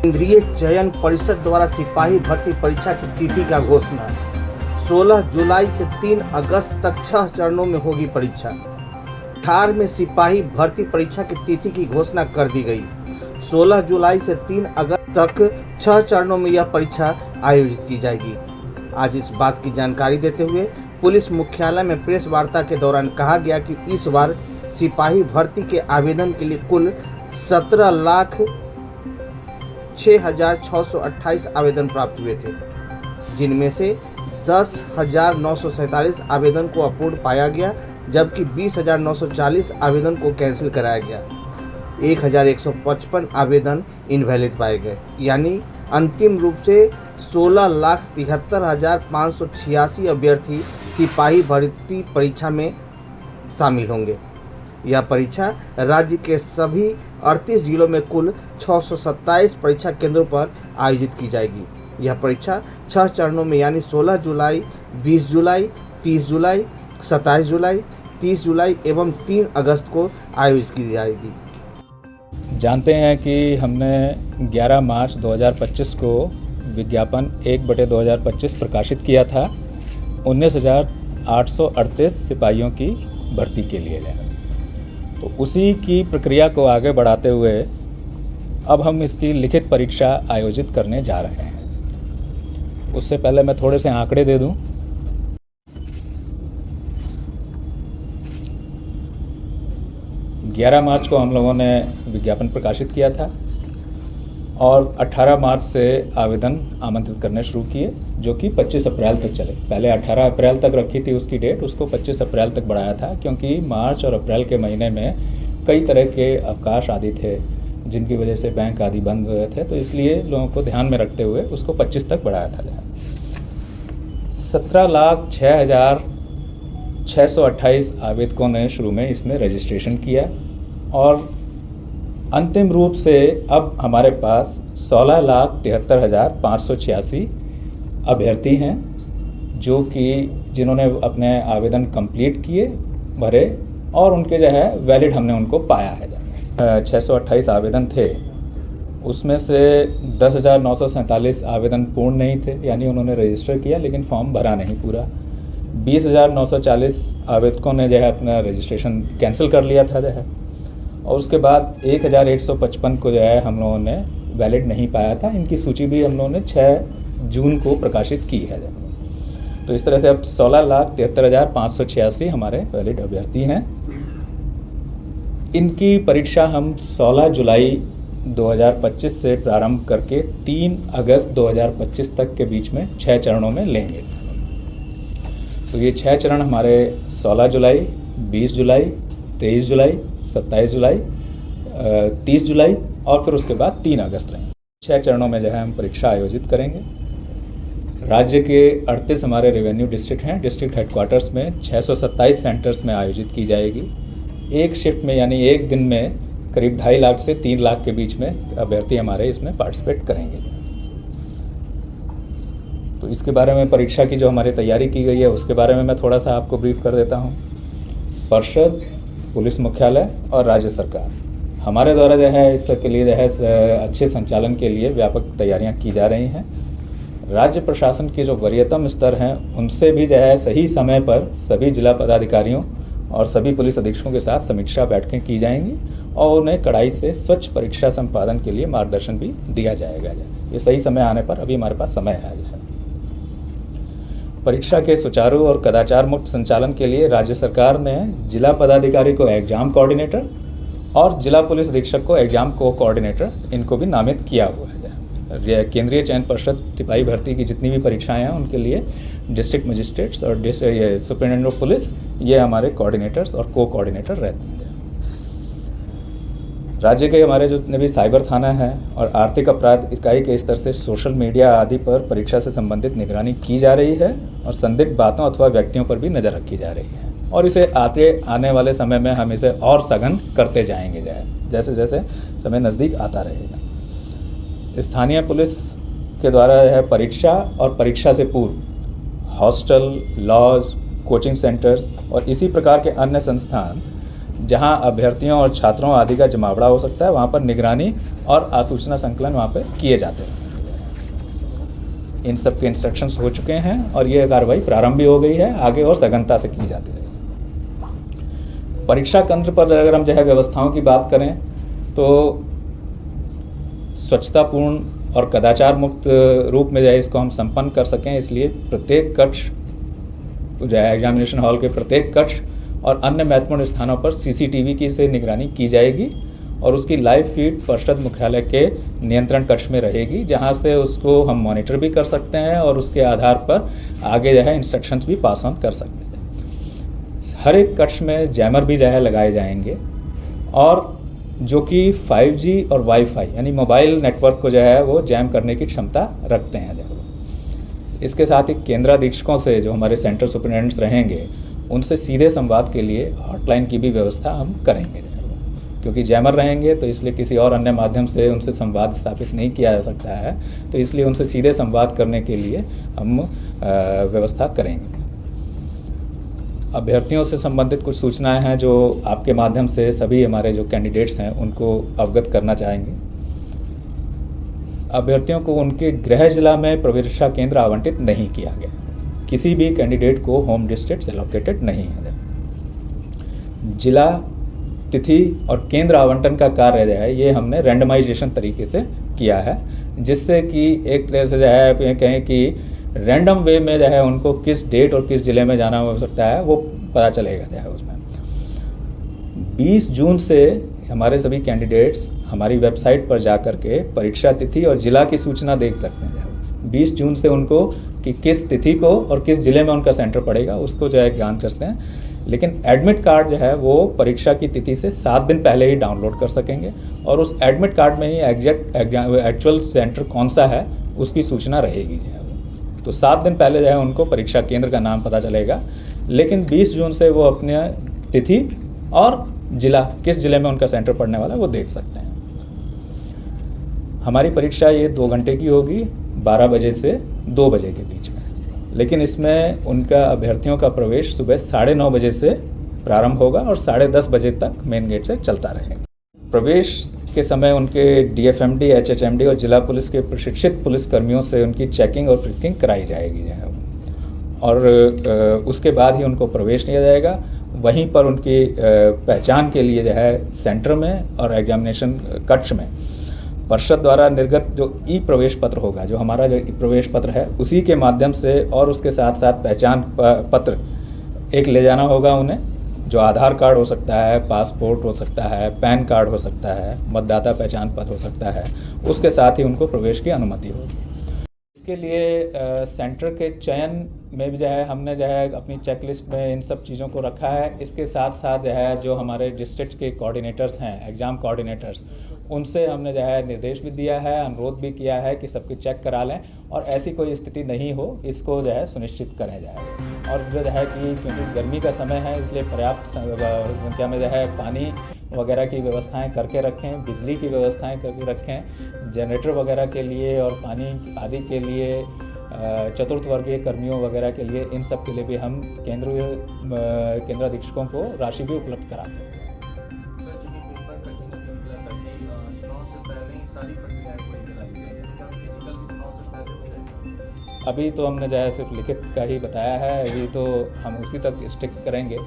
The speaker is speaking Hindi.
केंद्रीय चयन परिषद द्वारा सिपाही भर्ती परीक्षा की तिथि का घोषणा। 16 जुलाई से 3 अगस्त तक 6 चरणों में होगी परीक्षा। 18वें सिपाही भर्ती परीक्षा की तिथि की घोषणा कर दी गई। 16 जुलाई से 3 अगस्त तक 6 चरणों में यह परीक्षा आयोजित की जाएगी। आज इस बात की जानकारी देते हुए पुलिस मुख्यालय में प्रेस वार्ता के दौरान कहा गया कि इस बार सिपाही भर्ती के आवेदन के लिए कुल 17,06,628 आवेदन प्राप्त हुए थे, जिनमें से 10,947 आवेदन को अपूर्ण पाया गया, जबकि 20,940 आवेदन को कैंसिल कराया गया। 1,155 आवेदन इनवैलिड पाए गए, यानी अंतिम रूप से 16,73,586 अभ्यर्थी सिपाही भर्ती परीक्षा में शामिल होंगे। यह परीक्षा राज्य के सभी 38 जिलों में कुल 627 परीक्षा केंद्रों पर आयोजित की जाएगी। यह परीक्षा 6 चरणों में यानी 16 जुलाई, 20 जुलाई, 30 जुलाई, 27 जुलाई, 30 जुलाई एवं 3 अगस्त को आयोजित की जाएगी। जानते हैं कि हमने 11 मार्च 2025 को विज्ञापन 1/2025 प्रकाशित किया था 19,838 सिपाहियों की भर्ती के लिए। तो उसी की प्रक्रिया को आगे बढ़ाते हुए अब हम इसकी लिखित परीक्षा आयोजित करने जा रहे हैं। उससे पहले मैं थोड़े से आंकड़े दे दूं। ग्यारह मार्च को हम लोगों ने विज्ञापन प्रकाशित किया था और 18 मार्च से आवेदन आमंत्रित करने शुरू किए, जो कि 25 अप्रैल तक चले। पहले 18 अप्रैल तक रखी थी उसकी डेट, उसको 25 अप्रैल तक बढ़ाया था, क्योंकि मार्च और अप्रैल के महीने में कई तरह के अवकाश आदि थे, जिनकी वजह से बैंक आदि बंद हुए थे, तो इसलिए लोगों को ध्यान में रखते हुए उसको 25 तक बढ़ाया था। 17,06,628 आवेदकों ने शुरू में इसमें रजिस्ट्रेशन किया और अंतिम रूप से अब हमारे पास 16,73,586 अभ्यर्थी हैं, जो कि जिन्होंने अपने आवेदन कंप्लीट किए, भरे और उनके जो है वैलिड हमने उनको पाया है। 628 आवेदन थे, उसमें से 10,947 आवेदन पूर्ण नहीं थे, यानी उन्होंने रजिस्टर किया लेकिन फॉर्म भरा नहीं पूरा। 20,940 आवेदकों ने जो है अपना रजिस्ट्रेशन कैंसिल कर लिया था जो है, और उसके बाद 1,155 को जो है हम लोगों ने वैलिड नहीं पाया था। इनकी सूची भी हम लोगों ने 6 जून को प्रकाशित की है। तो इस तरह से अब 16,73,586 हमारे वैलिड अभ्यर्थी हैं। इनकी परीक्षा हम 16 जुलाई 2025 से प्रारंभ करके 3 अगस्त 2025 तक के बीच में 6 चरणों में लेंगे। तो ये 6 चरण हमारे 16 जुलाई, 20 जुलाई, 23 जुलाई, 27 जुलाई, 30 जुलाई और फिर उसके बाद 3 अगस्त रहेंगे। 6 चरणों में जो है हम परीक्षा आयोजित करेंगे। राज्य के 38 हमारे रेवेन्यू डिस्ट्रिक्ट हैं। डिस्ट्रिक्ट हेडक्वार्टर्स में 627 सेंटर्स में आयोजित की जाएगी। एक शिफ्ट में यानी एक दिन में करीब 2.5 लाख से 3 लाख के बीच में अभ्यर्थी हमारे इसमें पार्टिसिपेट करेंगे। तो इसके बारे में परीक्षा की जो हमारी तैयारी की गई है उसके बारे में मैं थोड़ा सा आपको ब्रीफ कर देता हूँ। परिषद, पुलिस मुख्यालय और राज्य सरकार हमारे द्वारा जो है इसके लिए जो है अच्छे संचालन के लिए व्यापक तैयारियां की जा रही हैं। राज्य प्रशासन के जो वरीयतम स्तर हैं उनसे भी जो है सही समय पर सभी जिला पदाधिकारियों और सभी पुलिस अधीक्षकों के साथ समीक्षा बैठकें की जाएंगी और उन्हें कड़ाई से स्वच्छ परीक्षा संपादन के लिए मार्गदर्शन भी दिया जाएगा। ये सही समय आने पर अभी हमारे पास समय है। परीक्षा के सुचारू और कदाचार मुक्त संचालन के लिए राज्य सरकार ने जिला पदाधिकारी को एग्जाम कोऑर्डिनेटर और जिला पुलिस अधीक्षक को एग्जाम को कोऑर्डिनेटर इनको भी नामित किया हुआ है। केंद्रीय चयन परिषद सिपाही भर्ती की जितनी भी परीक्षाएं हैं उनके लिए डिस्ट्रिक्ट मजिस्ट्रेट्स और सुपरिटेंडेंट ऑफ पुलिस ये हमारे कोऑर्डिनेटर्स और को कोऑर्डिनेटर रहते हैं। राज्य के हमारे जितने भी साइबर थाना है और आर्थिक अपराध इकाई के स्तर से सोशल मीडिया आदि पर परीक्षा से संबंधित निगरानी की जा रही है और संदिग्ध बातों अथवा व्यक्तियों पर भी नज़र रखी जा रही है और इसे आने वाले समय में हम इसे और सघन करते जाएंगे जैसे जैसे समय नज़दीक आता रहेगा। स्थानीय पुलिस के द्वारा है परीक्षा और परीक्षा से पूर्व हॉस्टल, लॉज, कोचिंग सेंटर्स और इसी प्रकार के अन्य संस्थान जहां अभ्यर्थियों और छात्रों आदि का जमावड़ा हो सकता है, वहां पर निगरानी और आसूचना संकलन वहां पर किए जाते हैं। इन सब के इंस्ट्रक्शंस हो चुके हैं और ये कार्रवाई प्रारंभ भी हो गई है, आगे और सघनता से की जाती है। परीक्षा केंद्र पर अगर हम जो है व्यवस्थाओं की बात करें तो स्वच्छतापूर्ण और कदाचार मुक्त रूप में जो है इसको हम संपन्न कर सकें, इसलिए प्रत्येक कक्ष जो है एग्जामिनेशन हॉल के प्रत्येक कक्ष और अन्य महत्वपूर्ण स्थानों पर सीसीटीवी की से निगरानी की जाएगी और उसकी लाइव फीड परिषद मुख्यालय के नियंत्रण कक्ष में रहेगी, जहां से उसको हम मॉनिटर भी कर सकते हैं और उसके आधार पर आगे जो है इंस्ट्रक्शंस भी पास ऑन कर सकते हैं। हर एक कक्ष में जैमर भी जो है लगाए जाएंगे और जो कि 5G और वाईफाई यानी मोबाइल नेटवर्क को जो है वो जैम करने की क्षमता रखते हैं। इसके साथ ही केंद्राधीक्षकों से जो हमारे सेंटर सुपरिटेंडेंट्स रहेंगे उनसे सीधे संवाद के लिए हॉटलाइन की भी व्यवस्था हम करेंगे, क्योंकि जैमर रहेंगे तो इसलिए किसी और अन्य माध्यम से उनसे संवाद स्थापित नहीं किया जा सकता है, तो इसलिए उनसे सीधे संवाद करने के लिए हम व्यवस्था करेंगे। अभ्यर्थियों से संबंधित कुछ सूचनाएं हैं जो आपके माध्यम से सभी हमारे जो कैंडिडेट्स हैं उनको अवगत करना चाहेंगे। अभ्यर्थियों को उनके गृह जिला में परीक्षा केंद्र आवंटित नहीं किया गया। किसी भी कैंडिडेट को होम डिस्ट्रिक्ट एलोकेटेड नहीं है। जिला, तिथि और केंद्र आवंटन का कार्य जो है ये हमने रैंडमाइजेशन तरीके से किया है, जिससे कि एक तरह से जो है कहें कि रैंडम वे में जो है उनको किस डेट और किस जिले में जाना हो सकता है वो पता चलेगा जो है उसमें। 20 जून से हमारे सभी कैंडिडेट्स हमारी वेबसाइट पर जाकर के परीक्षा तिथि और जिला की सूचना देख सकते हैं। 20 जून से उनको कि किस तिथि को और किस जिले में उनका सेंटर पड़ेगा उसको जो है ज्ञान करते हैं। लेकिन एडमिट कार्ड जो है वो परीक्षा की तिथि से 7 दिन पहले ही डाउनलोड कर सकेंगे और उस एडमिट कार्ड में ही एक्चुअल सेंटर कौन सा है उसकी सूचना रहेगी। तो 7 दिन पहले जो है उनको परीक्षा केंद्र का नाम पता चलेगा, लेकिन 20 जून से वो अपने तिथि और जिला, किस जिले में उनका सेंटर पड़ने वाला है वो देख सकते हैं। हमारी परीक्षा ये 2 घंटे की होगी, 12 बजे से 2 बजे के बीच में, लेकिन इसमें उनका अभ्यर्थियों का प्रवेश सुबह 9:30 बजे से प्रारंभ होगा और 10:30 बजे तक मेन गेट से चलता रहेगा। प्रवेश के समय उनके DFMD, HHMD और जिला पुलिस के प्रशिक्षित पुलिस कर्मियों से उनकी चेकिंग और फ्रिस्किंग कराई जाएगी और उसके बाद ही उनको प्रवेश दिया जाएगा। वहीं पर उनकी पहचान के लिए जो है सेंटर में और एग्जामिनेशन कक्ष में परिषद द्वारा निर्गत जो ई प्रवेश पत्र होगा, जो हमारा जो ई प्रवेश पत्र है उसी के माध्यम से और उसके साथ साथ पहचान पत्र एक ले जाना होगा उन्हें, जो आधार कार्ड हो सकता है, पासपोर्ट हो सकता है, पैन कार्ड हो सकता है, मतदाता पहचान पत्र हो सकता है, उसके साथ ही उनको प्रवेश की अनुमति होगी। इसके लिए सेंटर के चयन में भी जो है हमने जो है अपनी चेकलिस्ट में इन सब चीज़ों को रखा है। इसके साथ साथ जो है जो हमारे डिस्ट्रिक्ट के कोऑर्डिनेटर्स हैं, एग्ज़ाम कोऑर्डिनेटर्स, उनसे हमने जो है निर्देश भी दिया है, अनुरोध भी किया है कि सबकी चेक करा लें और ऐसी कोई स्थिति नहीं हो इसको जो है सुनिश्चित करें जाए। और जो है कि क्योंकि गर्मी का समय है इसलिए पर्याप्त संख्या में जो है पानी वगैरह की व्यवस्थाएं करके रखें, बिजली की व्यवस्थाएं करके रखें, जनरेटर वगैरह के लिए और पानी आदि के लिए चतुर्थ वर्गीय कर्मियों वगैरह के लिए, इन सब के लिए भी हम केंद्राधीक्षकों को राशि भी उपलब्ध कराते हैं। अभी तो हमने जो है सिर्फ लिखित का ही बताया है, अभी तो हम उसी तक स्टिक करेंगे।